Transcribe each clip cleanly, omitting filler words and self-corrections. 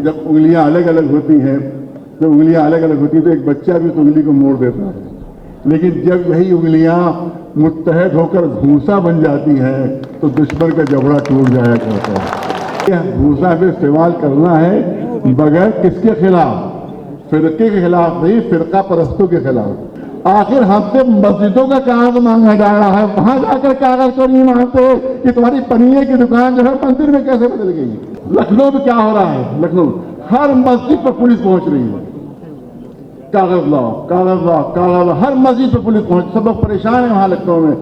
जब उंगलियां अलग अलग होती हैं, जब उंगलियां अलग अलग होती हैं तो एक बच्चा भी उस उंगली को मोड़ देता है, लेकिन जब वही उंगलियां मुत्तहद होकर भूसा बन जाती हैं तो दुश्मन का जबड़ा टूट जाया करता है। यह भूसा भी इस्तेमाल करना है बगैर किसके खिलाफ? फिरके के खिलाफ नहीं, फिरका परस्तों के खिलाफ। आखिर हमसे मस्जिदों का कागज मांगा जा रहा है, वहां जाकर कागज को नहीं मांगते कि तुम्हारी पनीर की दुकान जो है मंदिर में कैसे बदल गई। लखनऊ में क्या हो रहा है? लखनऊ हर मस्जिद पर पुलिस पहुंच रही है, कागज लाओ कागज लाओ कागज लाओ, हर मस्जिद पर पुलिस पहुंच, सब लोग परेशान है वहां लखनऊ में।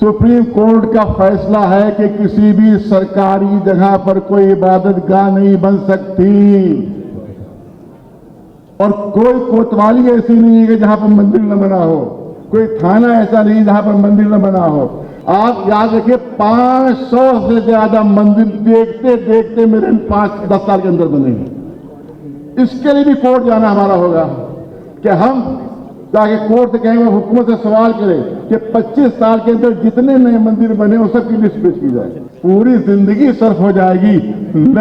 सुप्रीम कोर्ट का फैसला है कि किसी भी सरकारी जगह पर कोई इबादत गाह नहीं बन सकती, और कोई कोतवाली ऐसी नहीं है कि जहां पर मंदिर न बना हो, कोई थाना ऐसा नहीं जहां पर मंदिर न बना हो। आप याद रखिए 500 से ज्यादा मंदिर देखते देखते मेरे 5-10 साल के अंदर बनेंगे। इसके लिए भी कोर्ट जाना हमारा होगा कि हम जाके कोर्ट से कहेंगे, हुकूमत से सवाल करें कि 25 साल के अंदर जितने नए मंदिर बने उन सबकी लिस्ट पेश की जाए। पूरी जिंदगी सर्फ हो जाएगी,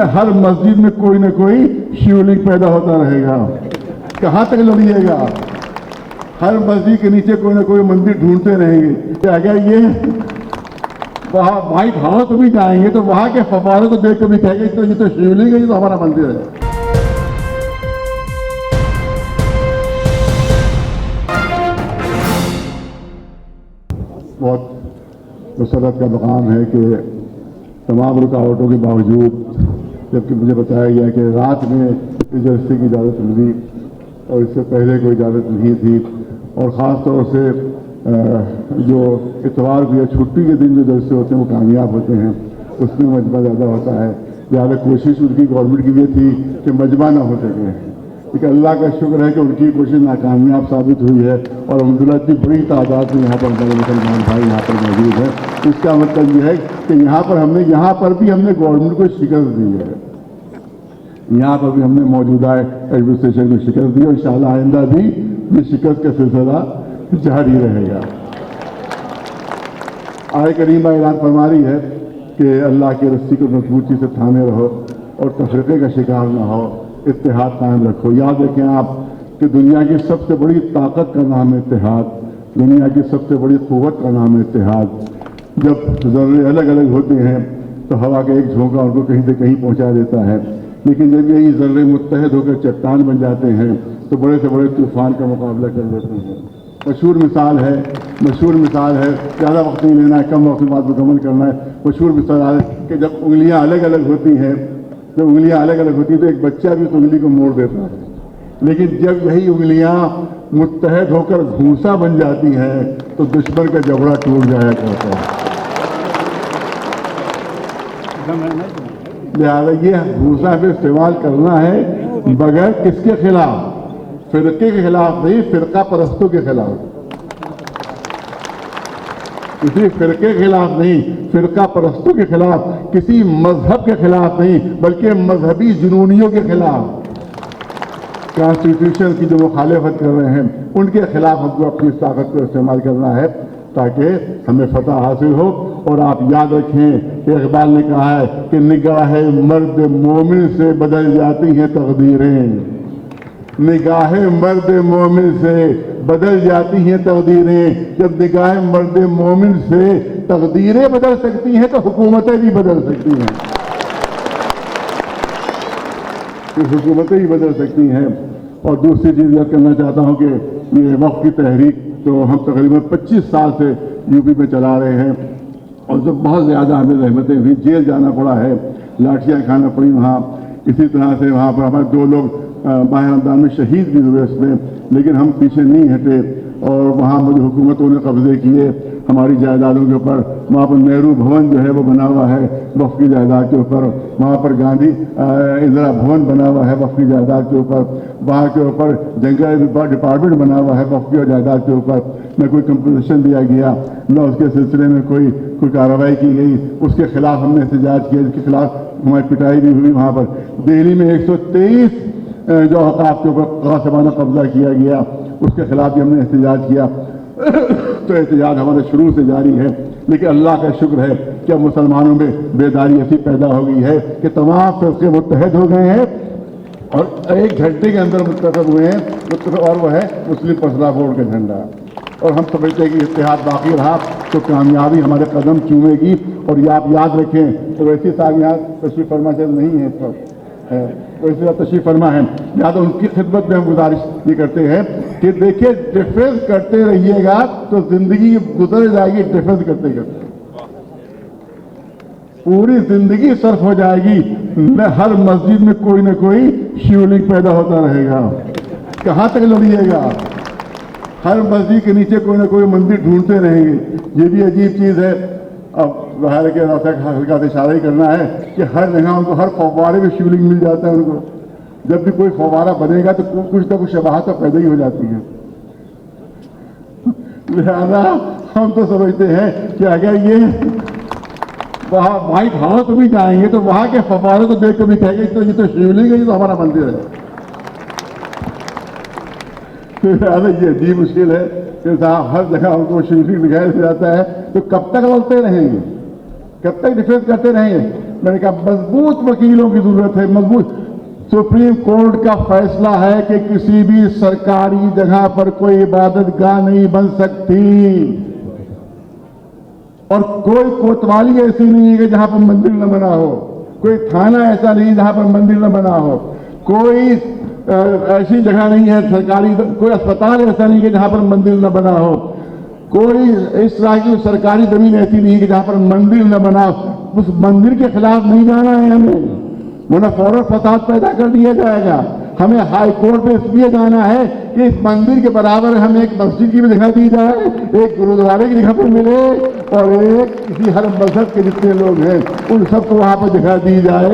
हर मस्जिद में कोई न कोई शिवलिंग पैदा होता रहेगा। कहां तक लड़िएगा? हर मस्जिद के नीचे कोई ना कोई मंदिर ढूंढते रहेंगे। अगर ये वहां व्हाइट हाउस भी जाएंगे तो वहां के फव्वारों को देख कर भी कहेंगे तो ये तो शिवलिंग है, ये तो हमारा मंदिर है। बहुत मुसरत का मकाम है कि तमाम रुकावटों के बावजूद, जबकि मुझे बताया गया कि रात में जलसे की इजाज़त मिली और इससे पहले कोई इजाज़त नहीं थी, और ख़ास तौर से जो इतवार को या छुट्टी के दिन जो जलसे होते हैं वो कामयाब होते हैं, उसमें मजमा ज़्यादा होता है। ज़्यादा कोशिश उनकी गवर्नमेंट की ये थी कि मजमा ना हो सके, लेकिन अल्लाह का शुक्र है कि उनकी कोशिश नाकामयाब साबित हुई है और अल्हम्दुलिल्लाह इतनी बड़ी तादाद में यहाँ पर हमारे मुसलमान भाई यहाँ पर मौजूद है। इसका मतलब ये है कि यहाँ पर भी हमने गवर्नमेंट को शिकस्त दी है, यहाँ पर भी हमने मौजूदा एडमिनिस्ट्रेशन को शिकस्त दी और इंशाअल्लाह आइंदा भी ये शिकस्त का सिलसिला जारी रहेगा। आय करीमा ऐलान फरमा रही है कि अल्लाह की रस्सी को मजबूती से थामे रहो और तफरीक़े का शिकार न हो, इत्तेहाद कायम रखो। याद रखें आप कि दुनिया की सबसे बड़ी ताकत का नाम है इत्तेहाद, दुनिया की सबसे बड़ी क़ुव्वत का नाम है इत्तेहाद। जब ज़र्रे अलग अलग होते हैं तो हवा का एक झोंका उनको कहीं से कहीं पहुंचा देता है, लेकिन जब यही ज़र्रे मुत्तहद होकर चट्टान बन जाते हैं तो बड़े से बड़े तूफान का मुकाबला कर लेते हैं। मशहूर मिसाल है, ज़्यादा वक्त नहीं लेना है, कम वक्त में बात मुकम्मल करना है। मशहूर मिसाल है कि जब उंगलियां अलग अलग होती हैं, तो एक बच्चा भी उस उंगली को मोड़ देता है, लेकिन जब वही उंगलियां मुत्तहद होकर भूसा बन जाती हैं तो दुश्मन का जबड़ा टूट जाया करता है। लिहाजा ये भूसा भी इस्तेमाल करना है बगैर किसके खिलाफ? फिरके के खिलाफ नहीं, फिरका परस्तों के खिलाफ। किसी फिरके के खिलाफ नहीं, फिरका परस्तों के खिलाफ, किसी मजहब के खिलाफ नहीं, बल्कि मजहबी जुनूनियों के खिलाफ, कॉन्स्टिट्यूशन की जो मुखालिफत कर रहे हैं उनके खिलाफ हमको अपनी ताकत को इस्तेमाल करना है ताकि हमें फतह हासिल हो। और आप याद रखें कि इकबाल ने कहा है कि निगाह मर्द मोमिन से बदल जाती हैं तकदीरें, निगाह मर्द मोमिन से बदल जाती हैं तकदीरें। जब निगाह मर्द मोमिन से तकदीरें बदल सकती हैं तो हुकूमतें भी बदल सकती हैं, हुकूमतें ही बदल सकती हैं। और दूसरी चीज़ यह करना चाहता हूँ कि ये वक्फ की तहरीक तो हम तकरीबन 25 साल से यूपी में चला रहे हैं और जब बहुत ज़्यादा हमें रहमतें हुई, जेल जाना पड़ा है, लाठियाँ खाना पड़ी वहाँ। इसी तरह से वहाँ पर हमारे 2 लोग माह रमज़ान में शहीद भी हुए उसमें, लेकिन हम पीछे नहीं हटे और वहाँ मुझे हुकूमतों ने कब्जे किए हमारी जायदादों के ऊपर। वहाँ पर नेहरू भवन जो है वो बना हुआ है वक्फ की जायदाद के ऊपर, वहाँ पर गांधी इंदिरा भवन बना हुआ है वक्फ की जायदाद के ऊपर, वहाँ के ऊपर जंगल डिपार्टमेंट बना हुआ है वक्फ की जायदाद के ऊपर। न कोई कंपनसेशन दिया गया, न उसके सिलसिले में कोई कार्रवाई की गई, उसके खिलाफ हमने एहतजाज किया, इसके खिलाफ हमारी पिटाई भी हुई। वहाँ पर दिल्ली में 123 जो औकाफ के ऊपर गासिबाना कब्जा किया गया उसके खिलाफ भी हमने एहतजाज किया। तो एहतजाज हमारे शुरू से जारी है, लेकिन अल्लाह का शुक्र है कि अब मुसलमानों में बेदारी ऐसी पैदा हो गई है कि तमाम फ़िरक़े मुत्तहद हो गए हैं और 1 घंटे के अंदर मुत्तफिक हुए हैं, और वो है मुस्लिम पर्सनल बोर्ड का झंडा। और हम समझते हैं कि इत्तेहाद बाकी रहा तो कामयाबी हमारे कदम चूमेगी। और ये आप याद रखें, तो वैसे साहब यहाँ तशरीफ फरमा नहीं है, तो वैसे तशरीफ फरमा है, या तो उनकी खिदमत में हम गुजारिश ये करते हैं कि देखिए, डिफेंस करते रहिएगा तो जिंदगी गुजर जाएगी डिफेंस करते करते, पूरी जिंदगी सर्फ हो जाएगी। हर मस्जिद में कोई ना कोई शिवलिंग पैदा होता रहेगा, कहाँ तक लड़िएगा? हर मस्जिद के नीचे कोई ना कोई मंदिर ढूंढते रहेंगे। ये भी अजीब चीज है। अब बाहर के हल्का से इशारा ही करना है कि हर जगह उनको, हर फव्वारे में शिवलिंग मिल जाता है उनको। जब भी कोई फव्वारा बनेगा तो कुछ ना कुछ शबाहत तो पैदा ही हो जाती है। लिहाजा हम तो समझते हैं कि अगर ये वहाँ व्हाइट हाउस भी जाएंगे तो वहां के फव्वारे को देख कर भी कहेंगे तो ये तो शिवलिंग है, ये तो हमारा मंदिर है। ये अजीब मुश्किल है कि साहब हर जगह उनको शिवलिंग दिखाया जाता है, तो कब तक लड़ते रहेंगे, कब तक डिफेंस करते रहेंगे? मैंने कहा मजबूत वकीलों की जरूरत है, मजबूत। सुप्रीम कोर्ट का फैसला है कि किसी भी सरकारी जगह पर कोई इबादत गाह नहीं बन सकती, और कोई कोतवाली ऐसी नहीं है कि जहां पर मंदिर न बना हो, कोई थाना ऐसा नहीं जहां पर मंदिर न बना हो, कोई ऐसी जगह नहीं है सरकारी, कोई अस्पताल ऐसा नहीं है जहां पर मंदिर न बना हो, कोई इस तरह की सरकारी जमीन ऐसी नहीं है कि जहां पर मंदिर न बना हो। उस मंदिर के खिलाफ नहीं जाना है हमें, वरना फौरन फसाद पैदा कर दिया जाएगा। हमें हाई कोर्ट में इसलिए जाना है कि इस मंदिर के बराबर हमें एक मस्जिद की भी जगह दी जाए, एक गुरुद्वारे की जगह पर मिले, और एक किसी हर मजहब के जितने लोग हैं उन सबको वहां पर जगह दी जाए।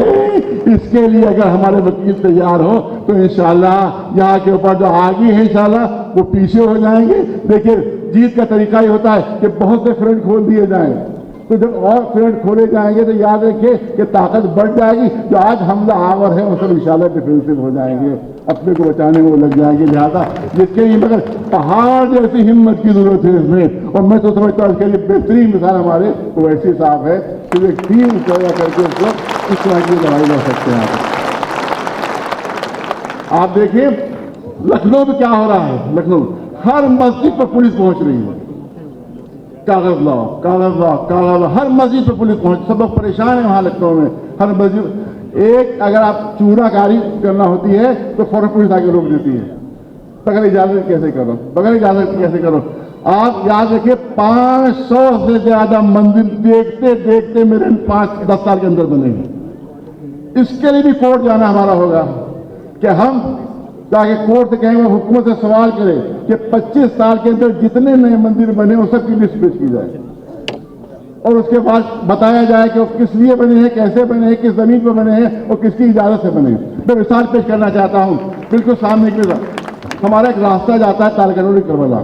इसके लिए अगर हमारे वकील तैयार हो तो इंशाल्लाह यहाँ के ऊपर जो आगे है इंशाल्लाह वो पीछे हो जाएंगे। देखिए, जीत का तरीका ही होता है कि बहुत से फ्रंट खोल दिए जाएं, तो जब और फ्रंट खोले जाएंगे तो याद रखिए कि ताकत बढ़ जाएगी। जो आज हमला आवर है वो सब इंशाल्लाह डिफेंसिव हो जाएंगे, अपने को बचाने में वो लग जाएंगे। लिहाजा जिसके लिए मगर पहाड़ जैसी हिम्मत की जरूरत है इसमें, और मैं तो समझता हूँ इसके लिए बेहतरीन मिसाल हमारे वैसी साहब है कि एक टीम पैदा करके उसको इस तरह की लड़ाई लड़ सकते हैं। आप देखिए लखनऊ में क्या हो रहा है, लखनऊ हर मस्जिद पर पुलिस पहुंच रही है, कागज लाओ कागज लाओ कागज लाओ, हर मस्जिद पर पुलिस पहुंच, सब लोग परेशान है वहां लखनऊ में। हर मस्जिद एक अगर आप चूनाकारी करना होती है तो फौरन पुलिस आके रोक देती है, बगैर इजाजत कैसे करो, बगैर इजाजत कैसे करो। आप याद रखिए 500 से ज्यादा मंदिर देखते देखते मेरे 5-10 साल के अंदर बनेंगे। इसके लिए भी कोर्ट जाना हमारा होगा कि हम जाके कोर्ट से कहेंगे, हुकूमत से सवाल करें कि 25 साल के अंदर जितने नए मंदिर बने उन सबकी लिस्ट पेश की जाए, और उसके बाद बताया जाए कि वो किस लिए बने हैं, कैसे बने हैं, किस जमीन पर बने हैं और किसकी इजाजत से बने हैं। मैं मिसाल पेश करना चाहता हूं, बिल्कुल सामने की हमारा एक रास्ता जाता है तारकनूरी करबला,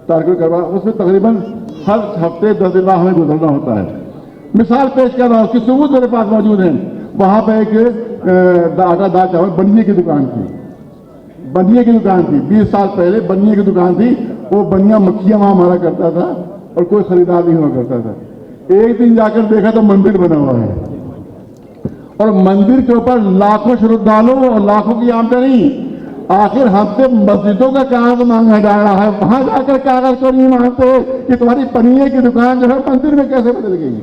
तारकनूरी करबला, उसमें तकरीबन हर हफ्ते 10 दिन बाद हमें गुजरना होता है। मिसाल पेश कर रहा हूं कि सबूत मेरे पास मौजूद है। वहां पर एक आटा दाल चावल बनिए की दुकान थी, बनिए की दुकान थी, 20 साल पहले बनिए की दुकान थी। वो बनिया मक्खियां वहां मारा करता था और कोई खरीदार नहीं हुआ करता था। एक दिन जाकर देखा तो मंदिर बना हुआ है, और मंदिर के ऊपर लाखों श्रद्धालु और लाखों की आमदनी। आखिर हमसे मस्जिदों का कागज मांगा जा रहा है, वहां जाकर कागज को नहीं मांगते कि तुम्हारी पनीर की दुकान जो है मंदिर में कैसे बदल गई।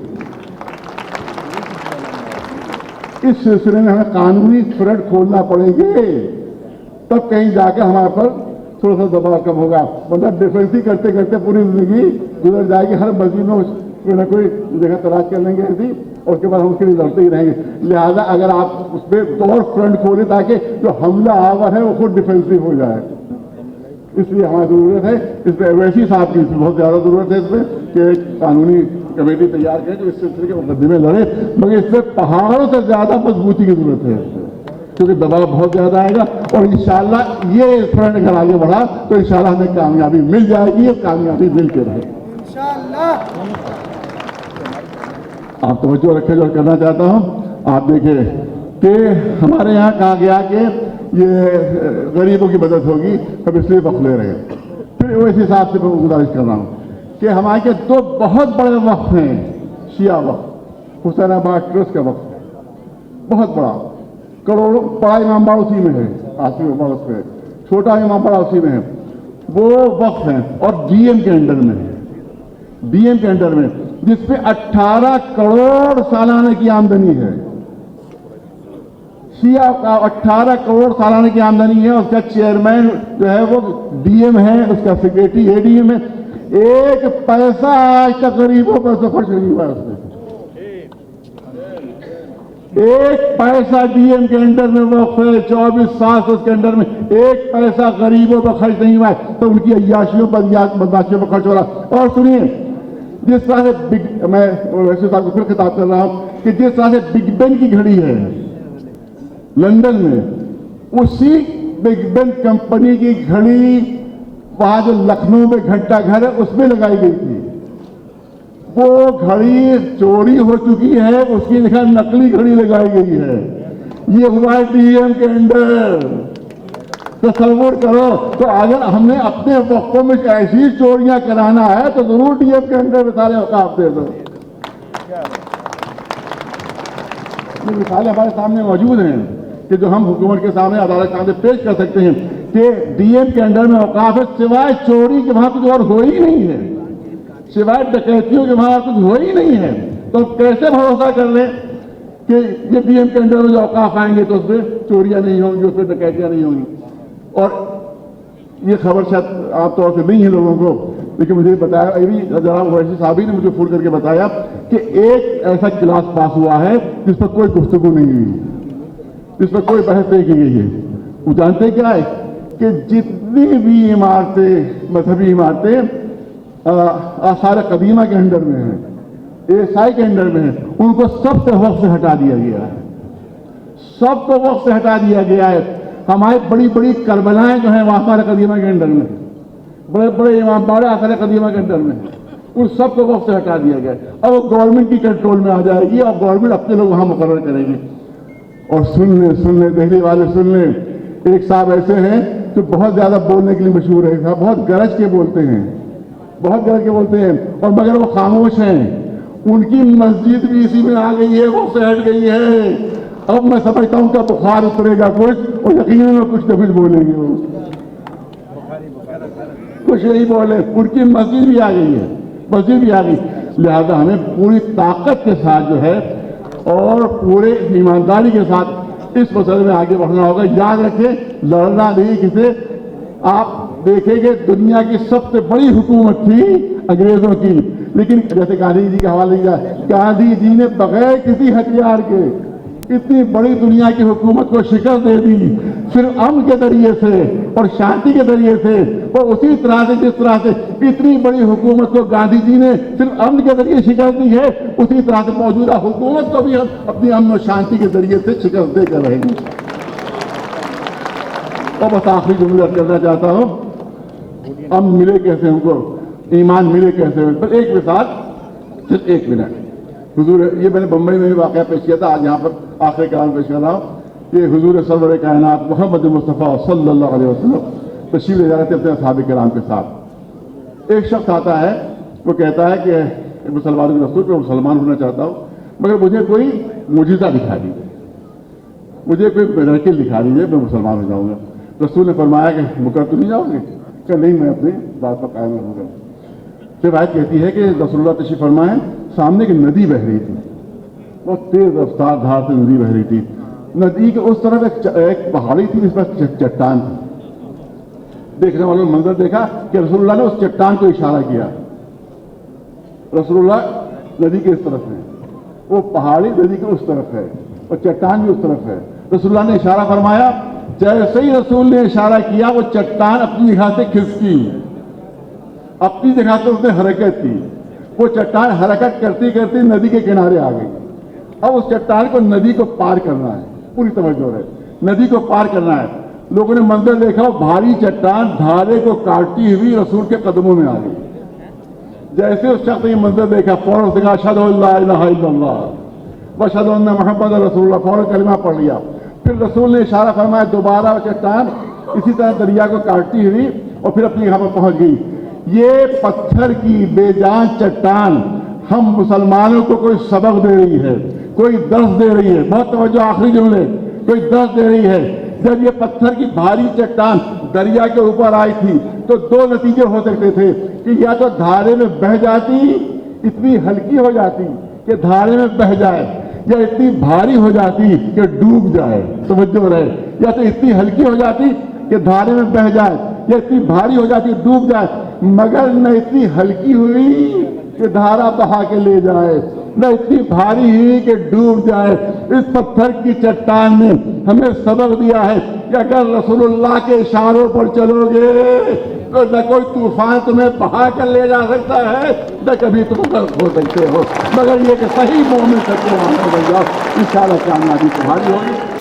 इस सिलसिले में हमें कानूनी फ्रंट खोलना पड़ेंगे, तब कहीं जाकर हमारे पर थोड़ा सा दबाव कम होगा। मतलब डिफेंस ही करते करते पूरी जिंदगी गुजर जाएगी, हर मस्जिद में कोई ना कोई जगह तलाश कर लेंगे ऐसी, और उसके बाद हम उसके लिए लड़ते ही रहेंगे। लिहाजा अगर आप उस पर तो और फ्रंट खोलें ताकि जो हमला आवर है वो खुद डिफेंसिव हो जाए, इसलिए हमारी जरूरत है। इसमें अवैसी साहब की बहुत ज्यादा जरूरत है इसमें कि कानूनी कमेटी तैयार करें जो इस सिलसिले के मुकदमे लड़े, मगर इसमें पहाड़ों से ज्यादा मजबूती की जरूरत है क्योंकि दबाव बहुत ज्यादा आएगा। और इंशाल्लाह ये फ्रंट अगर आगे बढ़ा तो इंशाल्लाह हमें कामयाबी मिल जाएगी, और कामयाबी मिलकर रहे इंशाल्लाह। आप तवज्जो रखें जो करना चाहता हूं। आप देखें कि हमारे यहाँ कहा गया कि ये गरीबों की मदद होगी, हम इसलिए वक्फ ले रहे हैं। फिर उस हिसाब से मैं गुजारिश कर रहा हूँ कि हमारे के 2 बहुत बड़े वक्फ हैं। शिया वक्फ, हुसैनाबाद ट्रस्ट का वक्फ बहुत बड़ा, करोड़ों, बड़ा इमामबाड़ा उसी में है, आसिफ इमामबाड़ा उसमें है, छोटा इमामबाड़ा उसी में है, वो वक्फ है और डीएम के अंडर में है, डीएम के अंडर में, जिसपे 18 करोड़ सालाना की आमदनी है। शिया का 18 करोड़ सालाना की आमदनी है, उसका चेयरमैन जो है वो डीएम है, उसका सेक्रेटरी एडीएम है। एक पैसा आज तक गरीबों पर तो खर्च नहीं हुआ उसमें, एक पैसा डीएम के अंडर में वक्फ है, 24 साल से उसके अंडर में एक पैसा गरीबों पर खर्च नहीं हुआ है, तो उनकी अय्याशियों पर, बदमाशियों पर खर्च हो रहा। और सुनिए, जिस तरह से मैं वैसे साहब को फिर खिताब कर रहा हूं कि जिस तरह से बिग बेन की घड़ी है लंदन में, उसी बिग बेन कंपनी की घड़ी वहां जो लखनऊ में घंटा घर है उसमें लगाई गई थी। वो घड़ी चोरी हो चुकी है, उसकी जगह नकली घड़ी लगाई गई है। ये हुआ है डीएम के अंडर। तसव्वुर करो, तो अगर हमने अपने वक्फों में ऐसी चोरियां कराना है तो जरूर डीएम के अंडर में सारे औकाफ दे दो। ये मिसालें हमारे सामने मौजूद हैं कि जो हम हुकूमत के सामने, अदालत के सामने पेश कर सकते हैं कि डीएम के अंडर में औकाफ है, सिवाय चोरी के वहां कुछ और हो ही नहीं है, सिवाय डकैतियों के वहां कुछ हो ही नहीं है। तो कैसे भरोसा कर लें कि ये डीएम के अंडर में जो औकाफ आएंगे तो उसमें चोरियां नहीं होंगी, उसमें डकैतियां नहीं होंगी। और ये खबर शायद आमतौर से नहीं है लोगों को, लेकिन मुझे बताया, अभी जनाब वैसी साहब ही ने मुझे फोन करके बताया कि एक ऐसा क्लास पास हुआ है जिस पर कोई गुफ्तगू नहीं हुई, जिस पर कोई बहस नहीं की गई है। वो जानते क्या है कि जितनी भी इमारतें, मजहबी इमारतें आसार कदीमा के अंडर में है, एएसआई के अंडर में है, उनको सबसे वक्त से हटा दिया गया है, सबको वक्त से हटा दिया गया है। हमारी बड़ी बड़ी करबलाएं जो हैं वह आसार कदीमा के अंडर में, बड़े बड़े इमामबाड़े आसार कदीमा के अंडर में, उन सबको वक्त से हटा दिया गया। अब वो गवर्नमेंट की कंट्रोल में आ जाएगी और गवर्नमेंट अपने लोग वहां मुकर्रर करेगी। और सुन ले दिल्ली वाले सुन ले, एक साहब ऐसे हैं जो बहुत ज्यादा बोलने के लिए मशहूर है, साहब बहुत गरज के बोलते हैं, बहुत गरज के बोलते हैं, और मगर वो खामोश हैं। उनकी मस्जिद भी इसी में आ गई है, वो से हट गई है। अब मैं समझता हूं कि बुखार उतरेगा कुछ, और यकीनन में कुछ न कुछ बोलेंगे, वो कुछ नहीं बोले। उनकी मस्जिद भी आ गई है, मस्जिद भी आ गई। लिहाजा हमें पूरी ताकत के साथ जो है और पूरे ईमानदारी के साथ इस मसले में आगे बढ़ना होगा। याद रखें, लड़ना नहीं किसे। आप देखेंगे दुनिया की सबसे बड़ी हुकूमत थी अंग्रेजों की, लेकिन जैसे गांधी जी का हवाला दिया, गांधी जी ने बगैर किसी हथियार के इतनी बड़ी दुनिया की हुकूमत को शिकस्त दे दी, सिर्फ अमन के जरिए से और शांति के जरिए से। और उसी तरह से जिस तरह से इतनी बड़ी हुकूमत को गांधी जी ने सिर्फ अमन के जरिए शिकस्त दी है, उसी तरह से मौजूदा हुकूमत को भी हम अपनी अमन और शांति के जरिए से शिकस्त देकर रहेंगे। और बस आखिरी जुमला करना चाहता हूं, अमन मिले कैसे हमको, ईमान मिले कैसे। पर एक मिसाल, सिर्फ एक मिनट। हुजूर, ये मैंने बम्बई में भी वाकया पेश किया था, आज यहाँ पर आखिरी कलाम पेश कर रहा हूँ। ये हुजूर सरवर कायनात मोहम्मद मुस्तफ़ा सल्लल्लाहु अलैहि वसल्लम तशरीफ ले जा रहे थे अपने सहाबा किराम के साथ। एक शख्स आता है, वो कहता है कि मुसलमानों के रसूल पे मुसलमान होना चाहता हूँ, मगर मुझे कोई मुजिज़ा दिखा दीजिए, मुझे कोई मिरेकल दिखा दीजिए, मैं मुसलमान हो जाऊँगा। रसूल ने फरमाया कि मुकर तो नहीं जाओगे? क्या नहीं, मैं अपनी बात पर कायम रहूँगा। फिर बात कहती है कि रसूलुल्लाह तशरीफ फरमाए, सामने की नदी बह रही थी, बहुत तेज रफ्तार धार से नदी बह रही थी। नदी के उस तरफ एक पहाड़ी थी, जिस पर चट्टान थी। देखने वालों ने मंजर देखा कि रसूलुल्लाह ने उस चट्टान को इशारा किया। रसूलुल्लाह नदी के इस तरफ है, वो पहाड़ी नदी के उस तरफ है और चट्टान भी उस तरफ है। रसूलुल्लाह ने इशारा फरमाया, जैसे ही रसूल ने इशारा किया वो चट्टान अपनी जगह से खिसकी, अपनी जगह से उसने हरकत की। वो चट्टान हरकत करती करती नदी के किनारे आ गई। अब उस चट्टान को नदी को पार करना है, पूरी तवज्जो है, नदी को पार करना है। लोगों ने मंजर देखा, भारी चट्टान धारे को काटती हुई रसूल के कदमों में आ गई। जैसे उस शख्स ने मंजर देखा, फौरन से कहा, अशहदु अल्ला इलाहा इल्लल्लाह व अशहदु अन्ना मुहम्मदन रसूलुल्लाह, फौरन कलिमा पढ़ लिया। फिर रसूल ने इशारा फरमाया, दोबारा वो चट्टान इसी तरह दरिया को काटती हुई और फिर अपनी जगह पर पहुंच गई। ये पत्थर की बेजान चट्टान हम मुसलमानों को कोई सबक दे रही है, कोई दर्स दे रही है। बहुत तवज्जो, आखिरी जुमले, कोई दर्द दे रही है। जब ये पत्थर की भारी चट्टान दरिया के ऊपर आई थी तो दो नतीजे हो सकते थे कि या तो धारे में बह जाती, इतनी हल्की हो जाती कि धारे में बह जाए, या इतनी भारी हो जाती कि डूब जाए। समझो रहे, या तो इतनी हल्की हो जाती कि धारे में बह जाए, या इतनी भारी हो जाती डूब जाए, मगर न इतनी हल्की हुई कि धारा बहा के ले जाए, न इतनी भारी हुई कि डूब जाए। इस पत्थर की चट्टान ने हमें सबक दिया है कि अगर रसूलुल्लाह के इशारों पर चलोगे तो न कोई तूफान तुम्हें बहा कर ले जा सकता है, न कभी तुम गर्क हो सकते हो, मगर ये कि सही मोमिन सच्चे मानो बन जाओ, इंशाअल्लाह कामयाबी तुम्हारी होगी।